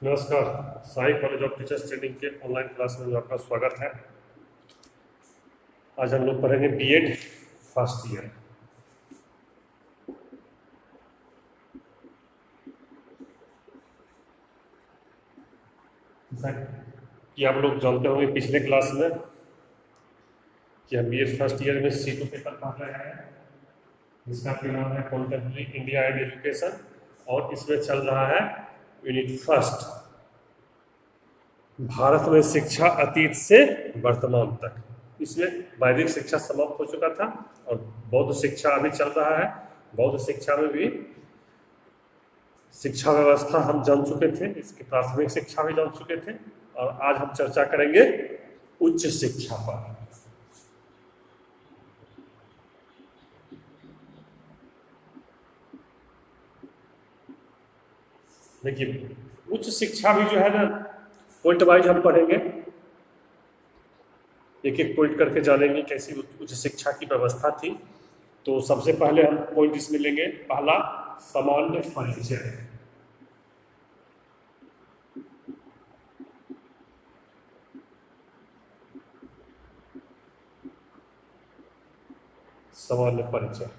नमस्कार। Sai college of teachers training के online class में आपका स्वागत है। आज हम लोग पढ़ेंगे बीएड फर्स्ट ईयर। जैसा कि आप लोग जानते होंगे पिछले क्लास में कि हम बीएड फर्स्ट ईयर में C2 पेपर पढ़ रहे हैं, जिसका कि नाम है कंटेम्परेरी इंडिया एंड एजुकेशन, और इसमें चल रहा है यूनिट फर्स्ट, भारत में शिक्षा अतीत से वर्तमान तक। इसमें वैदिक शिक्षा समाप्त हो चुका था और बौद्ध शिक्षा अभी चल रहा है। बौद्ध शिक्षा में भी शिक्षा व्यवस्था हम जान चुके थे, इसकी प्राथमिक शिक्षा भी जान चुके थे, और आज हम चर्चा करेंगे उच्च शिक्षा पर। देखिए, उच्च शिक्षा भी जो है ना, पॉइंट वाइज हम पढ़ेंगे, एक एक पॉइंट करके जानेंगे कैसी उच्च शिक्षा की व्यवस्था थी। तो सबसे पहले हम पॉइंट इसमें लेंगे, पहला सामान्य परिचय। सामान्य परिचय,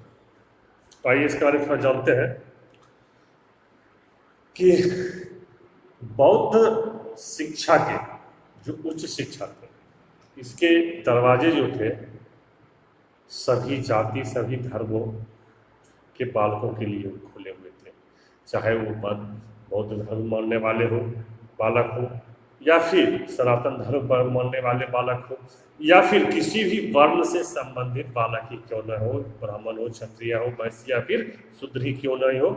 तो आइए इसके बारे में थोड़ा जानते हैं कि बौद्ध शिक्षा के जो उच्च शिक्षा थे, इसके दरवाजे जो थे सभी जाति सभी धर्मों के बालकों के लिए खुले हुए थे, चाहे वो बौद्ध धर्म मानने वाले हो बालक हो, या फिर सनातन धर्म पर मानने वाले बालक हो, या फिर किसी भी वर्ण से संबंधित बालक ही क्यों न हो, ब्राह्मण हो, क्षत्रिय हो, वैश्य या फिर शूद्र ही क्यों न हो,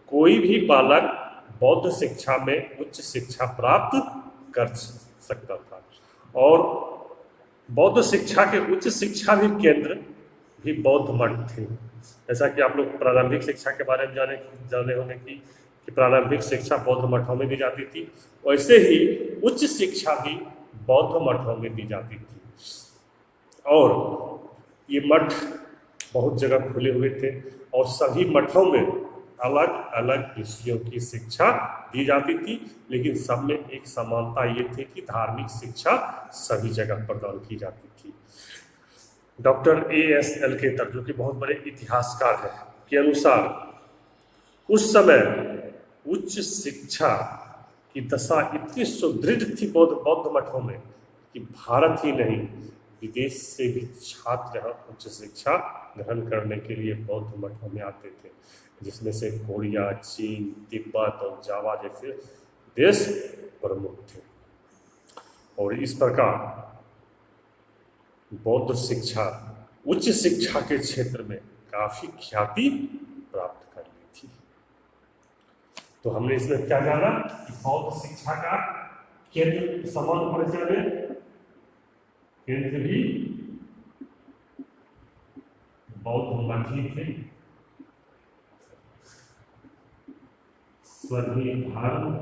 कोई भी बालक बौद्ध शिक्षा में उच्च शिक्षा प्राप्त कर सकता था। और बौद्ध शिक्षा के उच्च शिक्षा भी केंद्र भी बौद्ध मठ थे। जैसा कि आप लोग प्रारंभिक शिक्षा के बारे में जाने होंगे कि प्रारंभिक शिक्षा बौद्ध मठों में दी जाती थी, वैसे ही उच्च शिक्षा भी बौद्ध मठों में दी जाती थी। और ये मठ बहुत जगह खुले हुए थे और सभी मठों में अलग अलग विषयों की शिक्षा दी जाती थी, लेकिन सब में एक समानता ये थी कि धार्मिक शिक्षा सभी जगह प्रदान की जाती थी। Doctor A.S. एल्केटर, जो कि बहुत बड़े इतिहासकार हैं, के अनुसार उस समय उच्च शिक्षा की दशा इतनी सुदृढ़ थी बौद्ध मठों में कि भारत ही नहीं विदेश से भी छात्र यहाँ उच्च शिक्षा ग्रहण करने के लिए बौद्ध मठों में आते थे, जिसमें से कोरिया, चीन, तिब्बत और जावा जैसे देश प्रमुख थे। और इस प्रकार बौद्ध शिक्षा उच्च शिक्षा के क्षेत्र में काफी ख्याति प्राप्त कर ली थी। तो हमने इसमें क्या जाना कि बौद्ध शिक्षा का केंद्र समान परिचय में केंद्र भी बौद्ध मठ ही थे। सभी धर्म,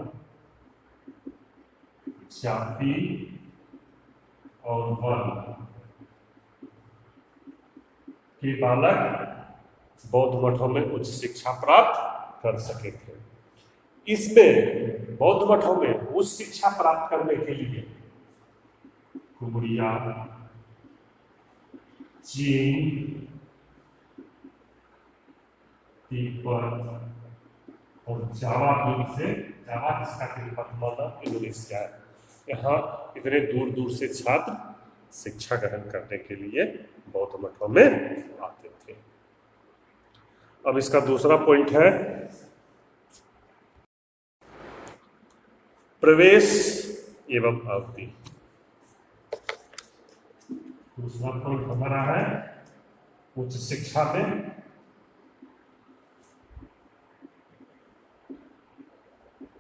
जाति और वर्ण के बालक बौद्ध मठों में उच्च शिक्षा प्राप्त कर सके थे। इसमें बौद्ध मठों में उच्च शिक्षा प्राप्त करने के लिए कोरिया, चीन, तिब्बत और जावा द्वीप से, जावा जिसका कि वर्तमान इंडोनेशिया है, यहाँ इतने दूर दूर से छात्र शिक्षा ग्रहण करने के लिए बौद्ध मठों में आते थे। अब इसका दूसरा पॉइंट है प्रवेश एवं अवधि। दूसरा पॉइंट हमारा है उच्च शिक्षा में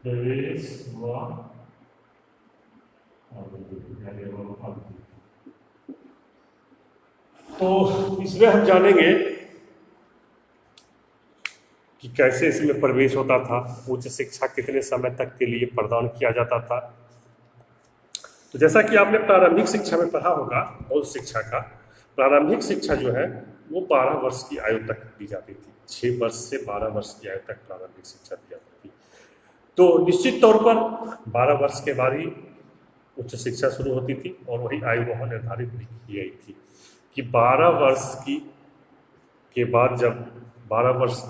प्रवेश व अवधि। तो इसमें हम जानेंगे कि कैसे इसमें प्रवेश होता था, उच्च शिक्षा कितने समय तक के लिए प्रदान किया जाता था। तो जैसा कि आपने प्रारंभिक शिक्षा में पढ़ा होगा, बौद्ध शिक्षा का प्रारंभिक शिक्षा जो है वो 12 वर्ष की आयु तक दी जाती थी। 6 वर्ष से 12 वर्ष की आयु तक प्रारंभिक शिक्षा दी जाती थी। तो निश्चित तौर पर 12 वर्ष के बाद ही उच्च शिक्षा शुरू होती थी, और वही आयु वहाँ निर्धारित भी की गई थी कि 12 वर्ष के बाद, जब 12 वर्ष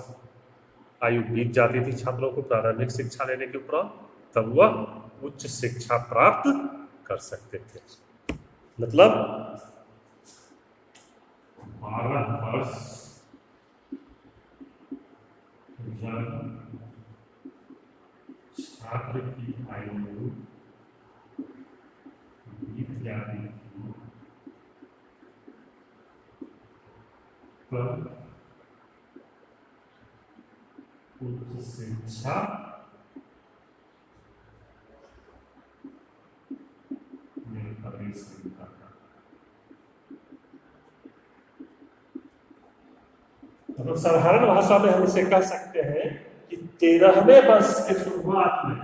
आयु बीत जाती थी छात्रों को प्रारंभिक शिक्षा लेने के उपरांत, तब वह उच्च शिक्षा प्राप्त कर सकते थे। मतलब 12 वर्ष जब छात्र की आयु बीत जाती थी, तब उच्च शिक्षा में प्रवेश मिलता था। तो साधारण भाषा में हम इसे कह सकते हैं कि 13वें वर्ष के शुरुआत में,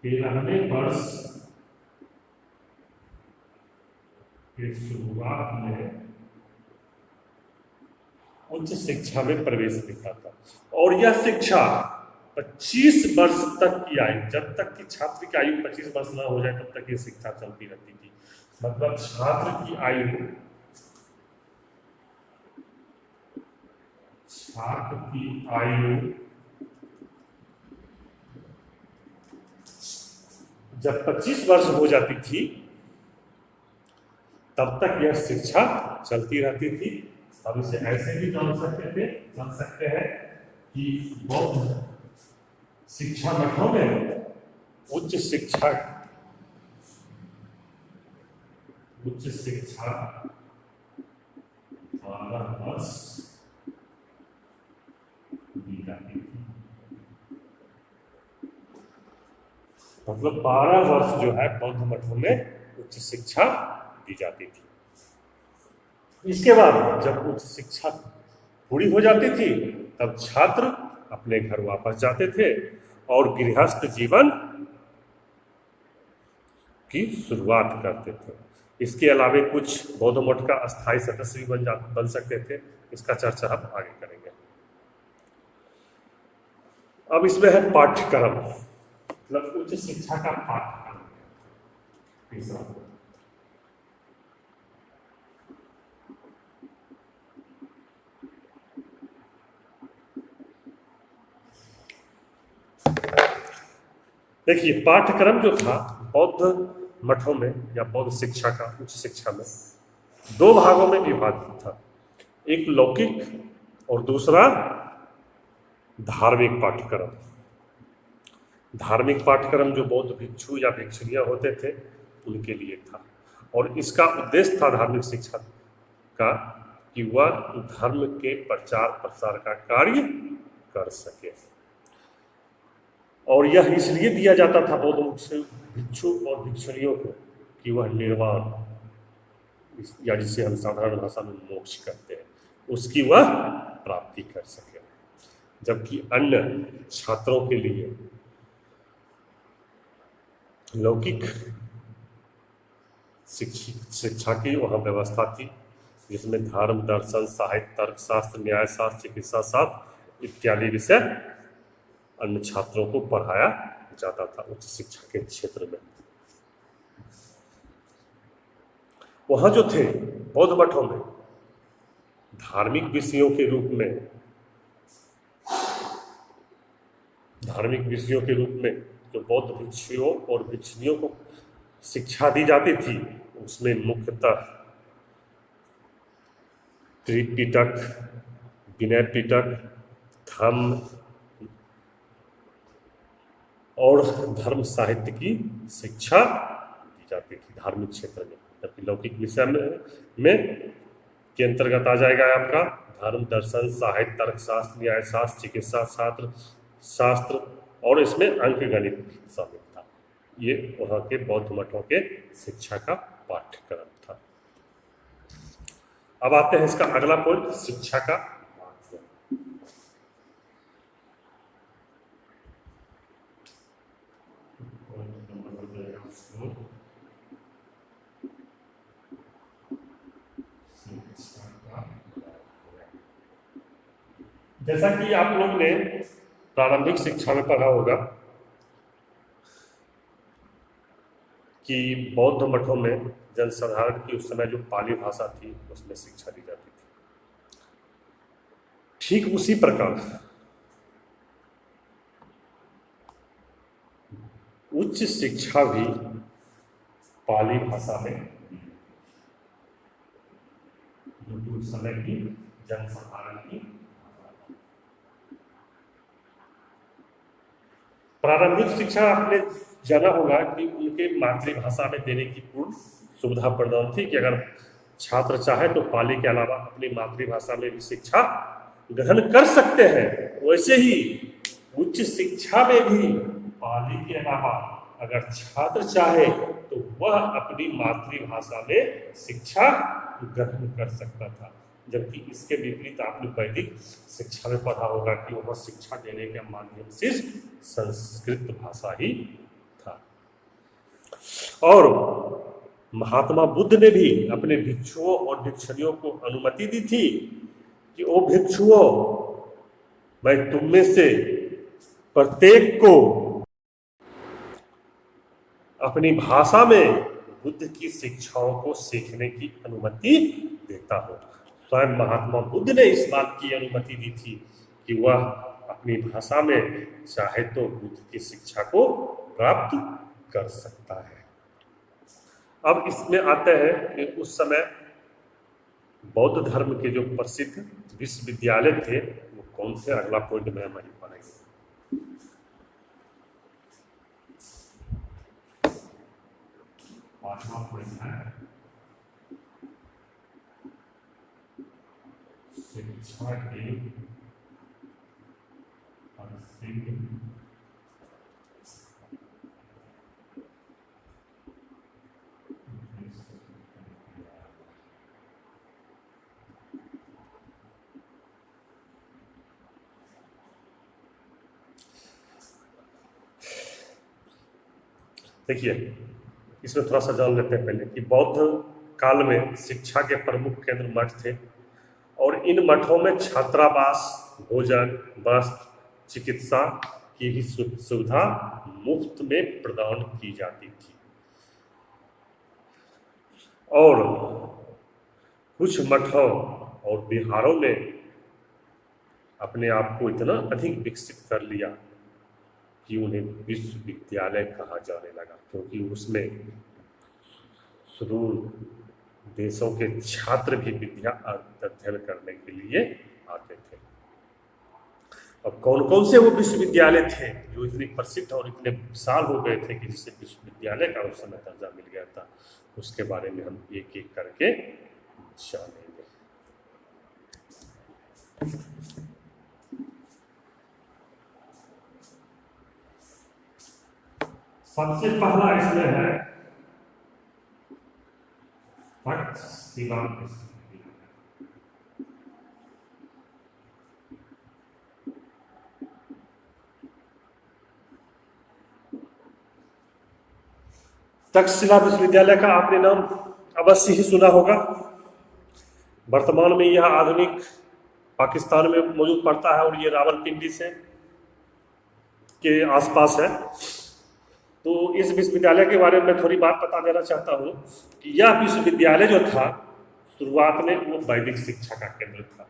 13वें वर्ष के शुरुआत में उच्च शिक्षा में प्रवेश मिलता था। और यह शिक्षा 25 वर्ष तक की आयु, जब तक कि छात्र की आयु 25 वर्ष ना हो जाए तब तक ये शिक्षा चलती रहती थी। मतलब छात्र की आयु जब 25 वर्ष हो जाती थी तब तक यह शिक्षा चलती रहती थी। अब इसे ऐसे भी जान सकते हैं कि बौद्ध शिक्षा मठों में उच्च शिक्षा 12 वर्ष दी जाती थी। मतलब 12 वर्ष जो है बौद्ध मठों में उच्च शिक्षा दी जाती थी। इसके बाद जब उच्च शिक्षा पूरी हो जाती थी तब छात्र अपने घर वापस जाते थे और गृहस्थ जीवन की शुरुआत करते थे। इसके अलावे कुछ बौद्ध मठ का अस्थायी सदस्य भी बन सकते थे। इसका चर्चा हम आगे करेंगे। अब इसमें है पाठ्यक्रम, मतलब उच्च शिक्षा का पाठ्यक्रम। देखिए, पाठ्यक्रम जो था बौद्ध मठों में या बौद्ध शिक्षा का, उच्च शिक्षा में 2 भागों में विभाजित था। एक लौकिक और दूसरा धार्मिक पाठ्यक्रम। धार्मिक पाठ्यक्रम जो बौद्ध भिक्षु या भिक्षुणियां होते थे उनके लिए था, और इसका उद्देश्य था धार्मिक शिक्षा का कि वह धर्म के प्रचार प्रसार का कार्य कर सके। और यह इसलिए दिया जाता था बौद्ध भिक्षु और भिक्षुणियों को कि वह निर्वाण, या जिसे हम साधारण भाषा में मोक्ष कहते हैं, उसकी वह प्राप्ति कर सके। जबकि अन्य छात्रों के लिए लौकिक शिक्षा की वहाँ व्यवस्था थी, जिसमें धर्म, दर्शन, साहित्य, तर्कशास्त्र, न्याय शास्त्र, चिकित्सा शास्त्र इत्यादि विषय अन्य छात्रों को पढ़ाया जाता था उच्च शिक्षा के क्षेत्र में। वहाँ जो थे बौद्ध मठों में धार्मिक विषयों के रूप में जो बौद्ध भिक्षुओं और भिक्षुणियों को शिक्षा दी जाती थी, उसमें मुख्यतः त्रिपिटक, विनय पिटक, धम्म और धर्म साहित्य की शिक्षा दी जाती थी धार्मिक क्षेत्र में। जबकि लौकिक विषय में के अंतर्गत आ जाएगा आपका धर्म, दर्शन, साहित्य, तर्कशास्त्र, न्याय शास्त्र, चिकित्सा शास्त्र और इसमें अंक गणित भी शामिल था। ये वहाँ के बौद्ध मठों के शिक्षा का पाठ्यक्रम था। अब आते हैं इसका अगला पॉइंट, शिक्षा का महत्व। जैसा कि आप लोग ने प्रारंभिक शिक्षा में पढ़ा होगा कि बौद्ध मठों में जनसाधारण की उस समय जो पाली भाषा थी उसमें शिक्षा दी जाती थी। ठीक उसी प्रकार उच्च शिक्षा भी पाली भाषा में, जो उस समय की जनसाधारण की प्रारंभिक शिक्षा आपने जाना होगा कि उनके मातृभाषा में देने की पूर्ण सुविधा प्रदान थी कि अगर छात्र चाहे तो पाली के अलावा अपनी मातृभाषा में भी शिक्षा ग्रहण कर सकते हैं। वैसे ही उच्च शिक्षा में भी पाली के अलावा अगर छात्र चाहे तो वह अपनी मातृभाषा में शिक्षा ग्रहण कर सकता था, जबकि इसके विपरीत आपने वैदिक शिक्षा में पढ़ा होगा कि वह शिक्षा देने के माध्यम से संस्कृत भाषा ही था। और महात्मा बुद्ध ने भी अपने भिक्षुओं और भिक्षुणियों को अनुमति दी थी कि ओ भिक्षुओं, मैं तुम में से प्रत्येक को अपनी भाषा में बुद्ध की शिक्षाओं को सीखने की अनुमति देता हूं। स्वयं महात्मा बुद्ध ने इस बात की अनुमति दी थी कि वह अपनी भाषा में चाहे तो बुद्ध की शिक्षा को प्राप्त कर सकता है। अब इसमें आते हैं कि उस समय बौद्ध धर्म के जो प्रसिद्ध विश्वविद्यालय थे वो कौन से, अगला पॉइंट में हम वही पढ़ेंगे। पांचवा पॉइंट है शिक्षा के प्रसिद्ध देखिए, इसमें थोड़ा सा जान लेते हैं पहले कि बौद्ध काल में शिक्षा के प्रमुख केंद्र मठ थे और इन मठों में छात्रावास, भोजन, वस्त्र, चिकित्सा की भी सुविधा मुफ्त में प्रदान की जाती थी। और कुछ मठों और विहारों ने अपने आप को इतना अधिक विकसित कर लिया कि उन्हें विश्वविद्यालय कहा जाने लगा, क्योंकि उसमें सुदूर देशों के छात्र भी विद्या अध्ययन करने के लिए आते थे। अब कौन कौन से वो विश्वविद्यालय थे जो इतने प्रसिद्ध और इतने साल हो गए थे कि जिसे विश्वविद्यालय का उस समय दर्जा मिल गया था, उसके बारे में हम एक एक करके जानेंगे। सबसे पहला इसमें है तक्षशिला विश्वविद्यालय। तक्षशिला विश्वविद्यालय का आपने नाम अवश्य ही सुना होगा। वर्तमान में यह आधुनिक पाकिस्तान में मौजूद पड़ता है और ये रावलपिंडी से के आसपास है। तो इस विश्वविद्यालय के बारे में थोड़ी बात बता देना चाहता हूँ कि यह विश्वविद्यालय जो था शुरुआत में वो वैदिक शिक्षा का केंद्र था।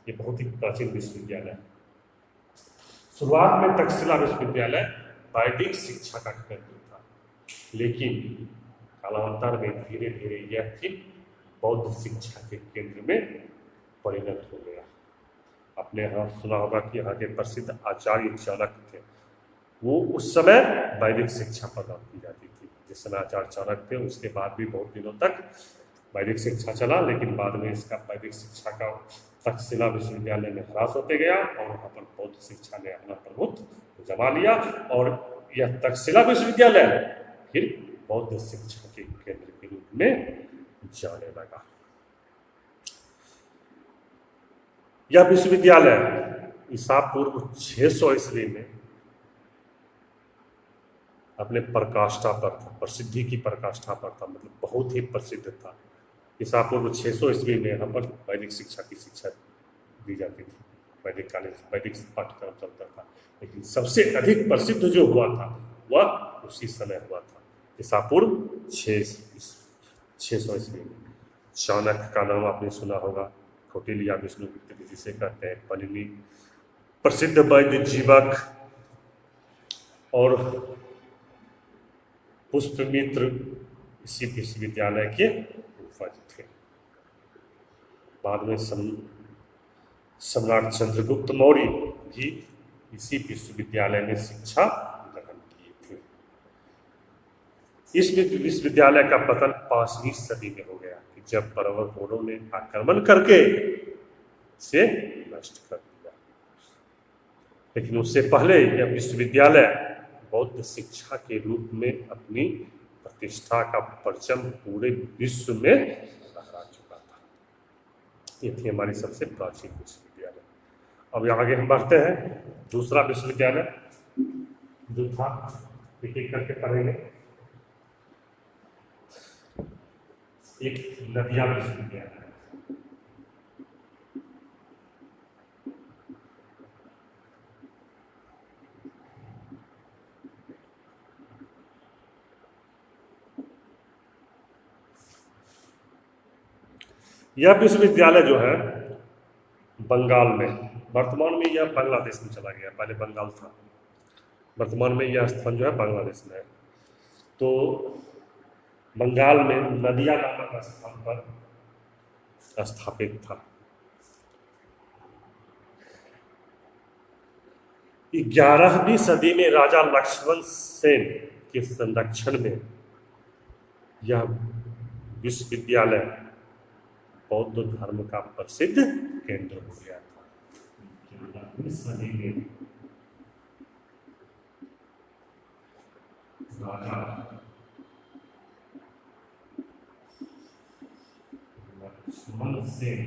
ये बहुत ही प्राचीन विश्वविद्यालय है। शुरुआत में तक्षशिला विश्वविद्यालय वैदिक शिक्षा का केंद्र था, लेकिन कालांतर में धीरे धीरे यह ठीक बौद्ध शिक्षा के केंद्र में परिणत हो गया। आपने यहाँ सुना होगा कि यहाँ के प्रसिद्ध आचार्य चाणक्य थे, वो उस समय वैदिक शिक्षा प्रदान की जाती थी। जिस समय आचार्य चाणक्य थे उसके बाद भी बहुत दिनों तक वैदिक शिक्षा चला, लेकिन बाद में इसका वैदिक शिक्षा का तक्षशिला विश्वविद्यालय में ह्रास होते गया और वहाँ पर बौद्ध शिक्षा ने अपना प्रभुत्व जमा लिया और यह तक्षशिला विश्वविद्यालय फिर बौद्ध शिक्षा के केंद्र के रूप में जाने लगा। यह विश्वविद्यालय ईसा पूर्व 600 ईस्वी में अपने पराकाष्ठा पर था, प्रसिद्धि की पराकाष्ठा पर था, मतलब बहुत ही प्रसिद्ध था। ईसा पूर्व 600 ईस्वी में यहाँ पर वैदिक शिक्षा की शिक्षा दी जाती थी। वैदिक कालीन वैदिक पाठ्यक्रम चलता था, लेकिन सबसे अधिक प्रसिद्ध जो हुआ था वह उसी समय हुआ था, ईसा पूर्व 600 ईस्वी में। चाणक्य का नाम आपने सुना होगा, कौटिल्य विष्णुगुप्त जिसे कहते हैं, पनिनी प्रसिद्ध वैद्य जीवक, और पुष्पमित्र इसी विश्वविद्यालय के उपज थे। बाद में सम्राट चंद्रगुप्त मौर्य भी इसी विश्वविद्यालय में शिक्षा ग्रहण किए थे। इस विश्वविद्यालय का पतन 5वीं सदी में हो गया कि जब पर्वतों ने आक्रमण करके इसे नष्ट कर दिया। लेकिन उससे पहले यह विश्वविद्यालय बौद्ध शिक्षा के रूप में अपनी प्रतिष्ठा का परचम पूरे विश्व में लहरा चुका था। ये थी हमारी सबसे प्राचीन विश्वविद्यालय। अब आगे हम बढ़ते हैं, दूसरा विश्वविद्यालय जो था, एक एक करके पढ़ेंगे। एक नदिया विश्वविद्यालय, यह विश्वविद्यालय जो है बंगाल में, वर्तमान में यह बांग्लादेश में चला गया, पहले बंगाल था, वर्तमान में यह स्थान जो है बांग्लादेश में है। तो बंगाल में नदिया नामक स्थान पर स्थापित था। 11वीं सदी में राजा लक्ष्मण सेन के संरक्षण में यह विश्वविद्यालय बौद्ध धर्म का प्रसिद्ध केंद्र हो गया था। 11वीं सदी में राजा लक्ष्मण सेन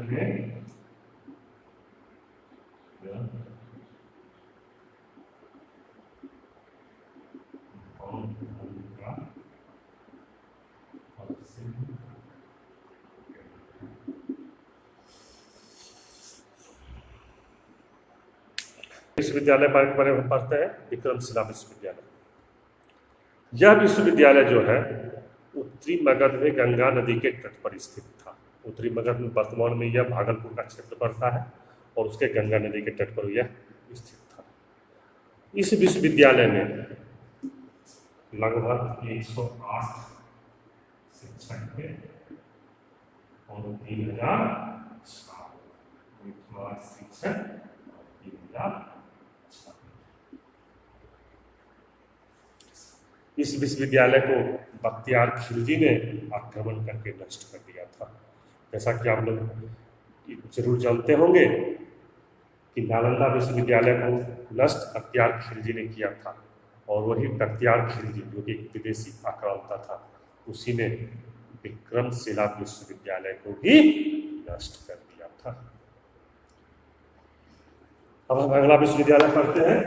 में विश्वविद्यालय बारे में पढ़ते हैं, विक्रमशिला विश्वविद्यालय। यह विश्वविद्यालय जो है उत्तरी मगध में गंगा नदी के तट पर स्थित था। उत्तरी मगध में वर्तमान में यह भागलपुर का क्षेत्र पड़ता है और उसके गंगा नदी के तट पर यह स्थित था। इस विश्वविद्यालय में लगभग 108 शिक्षक थे और 3000 शिक्षक, 3000। इस विश्वविद्यालय को बख्तियार खिलजी ने आक्रमण करके नष्ट कर दिया था। जैसा कि आप लोग जरूर जानते होंगे कि नालंदा विश्वविद्यालय को नष्ट बख्तियार खिलजी ने किया था, और वही बख्तियार खिलजी जो कि एक विदेशी आक्रांता था, उसी ने विक्रमशिला विश्वविद्यालय को भी नष्ट कर दिया था। अब हम अगला विश्वविद्यालय पढ़ते हैं,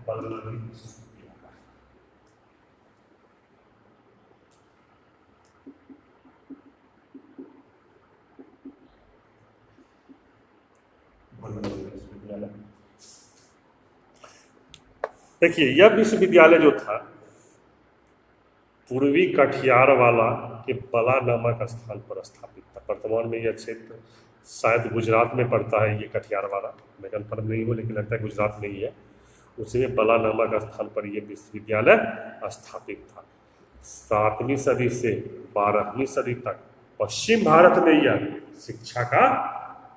बंगला विश्वविद्यालय। देखिए, यह विश्वविद्यालय जो था पूर्वी कठियारवाला के बला नामक स्थान पर स्थापित था। वर्तमान में यह क्षेत्र शायद गुजरात में पड़ता है, ये कठियारवाला, मैं कंफर्म नहीं हूँ लेकिन लगता है गुजरात में ही है। उसी में बला नामक स्थान पर यह विश्वविद्यालय स्थापित था। 7वीं सदी से 12वीं सदी तक पश्चिम भारत में यह शिक्षा का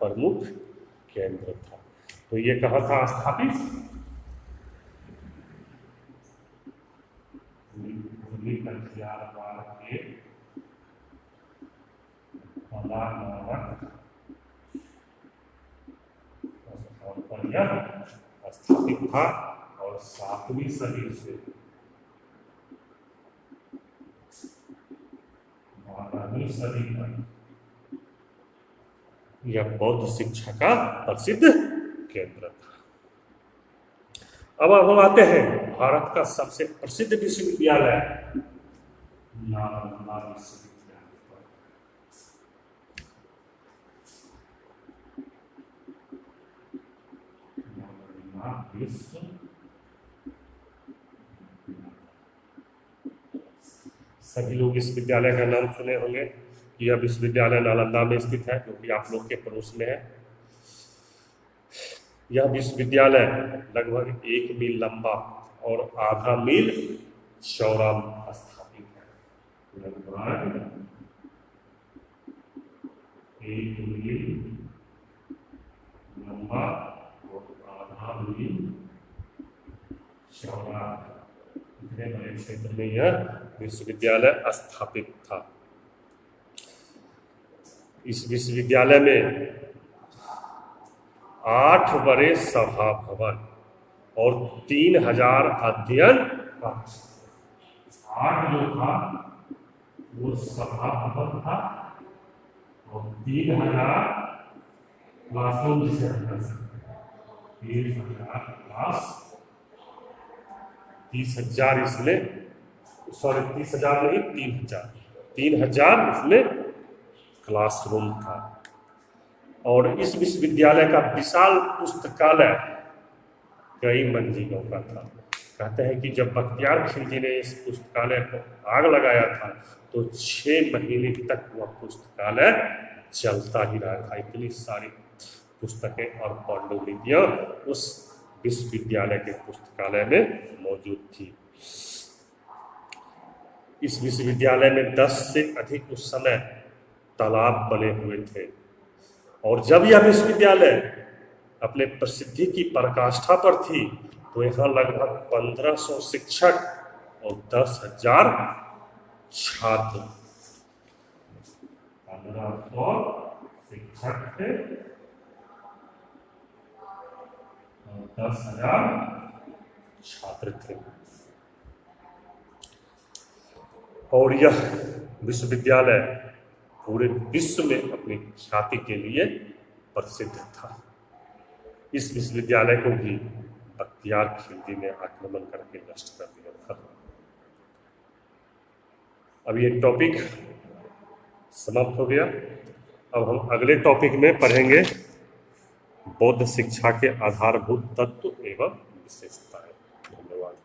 प्रमुख केंद्र था। तो ये कहाँ था स्थापित? कठियारवाड़ के बला नामक स्थान पर यह स्थापित था, और 7वीं सदी से 12वीं सदी तक यह बौद्ध शिक्षा का प्रसिद्ध केंद्र था। अब हम आते हैं भारत का सबसे प्रसिद्ध विश्वविद्यालय नालंदा विश्वविद्यालय पर। विश्व सभी लोग इस विद्यालय का नाम सुने होंगे। यह विश्वविद्यालय नालंदा में स्थित है, जो कि आप लोग के पड़ोस में है। यह विश्वविद्यालय लगभग 1 मील लंबा और आधा मील चौड़ा स्थापित है। लगभग 1 मील लंबा और आधा मील चौड़ा, इतने बड़े क्षेत्र में यह विश्वविद्यालय स्थापित था। इस विश्वविद्यालय में 8 बड़े सभा भवन और 3000 अध्ययन कक्ष। 8 जो था वो सभा भवन था और 3000 क्लासरूम जिसे हम कह सकते हैं। 30,000 क्लास, 30,000 इसमें, सॉरी 30,000 नहीं, 3,000 इसमें क्लासरूम था। और इस विश्वविद्यालय का विशाल पुस्तकालय कई मंजिलों का था। कहते हैं कि जब बख्तियार खिलजी ने इस पुस्तकालय को आग लगाया था तो 6 महीने तक वह पुस्तकालय चलता ही रहा था। इतनी सारी पुस्तकें और पांडुलिपियां उस विश्वविद्यालय के पुस्तकालय में मौजूद थी। इस विश्वविद्यालय में 10 से अधिक उस समय तालाब बने हुए थे। और जब यह विश्वविद्यालय अपने प्रसिद्धि की पराकाष्ठा पर थी तो यहाँ लगभग 1500 शिक्षक और 10,000 छात्र, 1500 शिक्षक थे और 10,000 छात्र थे। और यह विश्वविद्यालय पूरे विश्व में अपनी ख्याति के लिए प्रसिद्ध था। इस विश्वविद्यालय को भी बख्तियार खिलजी ने आक्रमण करके नष्ट कर दिया था। अब ये टॉपिक समाप्त हो गया। अब हम अगले टॉपिक में पढ़ेंगे बौद्ध शिक्षा के आधारभूत तत्व एवं विशेषताएं। धन्यवाद।